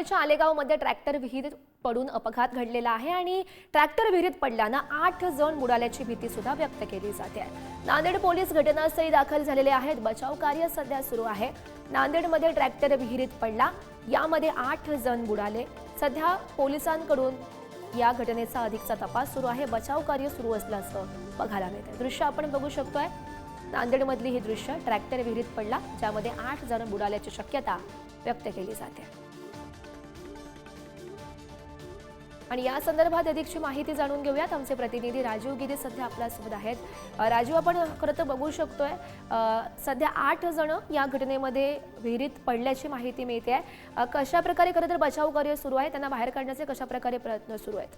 तालुक्याच्या आलेगावमध्ये ट्रॅक्टर विहिरीत पडून अपघात घडलेला आहे आणि ट्रॅक्टर विहिरीत पडल्यानं 8 जण बुडाल्याची भीती सुद्धा व्यक्त केली जाते आहे। नांदेड पोलीस घटनास्थळी दाखल झालेले आहेत। बचाव कार्य सध्या सुरू आहे। नांदेडमध्ये ट्रॅक्टर विहिरीत पडला, यामध्ये 8 जण बुडाले। सध्या पोलिसांकडून या घटनेचा अधिकचा तपास सुरू आहे। बचाव कार्य सुरू असल्याचं बघायला मिळते। दृश्य आपण बघू शकतोय। नांदेडमधली ही दृश्य, ट्रॅक्टर विहिरीत पडला, ज्यामध्ये 8 जण बुडाल्याची शक्यता व्यक्त केली जाते। आणि या संदर्भात अधिकची माहिती जाणून घेऊयात। आमचे प्रतिनिधी राजीव गिरी सध्या आपल्या सोबत आहेत। राजीव, आपण खरं तर बघू शकतोय सध्या 8 जण या घटनेमध्ये विहिरीत पडल्याची माहिती मिळते आहे। कशा प्रकारे खरं तर बचाव कार्य सुरू आहे, त्यांना बाहेर काढण्याचे कशा प्रकारे प्रयत्न सुरू आहेत?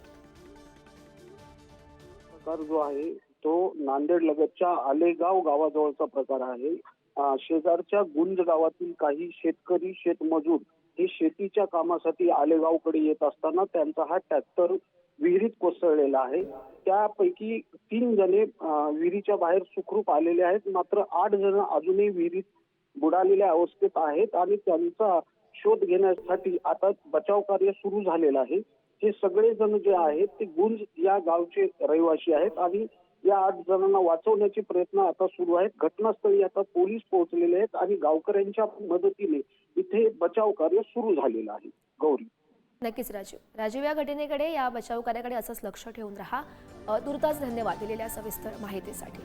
प्रकार जो आहे तो नांदेड लगतच्या आलेगाव गावाजवळचा प्रकार आहे। शेजारच्या गुंज गावातील काही शेतकरी शेतमजूर हे शेतीच्या कामासाठी आलेगावकडे येत असताना त्यांचा हा ट्रॅक्टर विहिरीत कोसळलेला आहे। त्यापैकी 3 जणे विहिरीच्या बाहेर सुखरूप आलेले आहेत, मात्र 8 जण अजूनही विहिरीत बुडालेल्या अवस्थेत आहेत आणि त्यांचा शोध घेण्यासाठी आता बचाव कार्य सुरू झालेलं आहे। हे सगळे जण जे आहेत ते गुंज या गावचे रहिवासी आहेत आणि या 8 जणांना वाचवण्याचे प्रयत्न आता सुरू आहेत। घटनास्थळी आता पोलीस पोहोचलेले आहेत आणि गावकऱ्यांच्या मदतीने इथे बचाव कार्य सुरू झालेलं आहे। गौरी, नक्कीच राजीव, या घटनेकडे, या बचाव कार्याकडे असंच लक्ष ठेवून राहा। तुर्तास धन्यवाद दिलेल्या सविस्तर माहितीसाठी।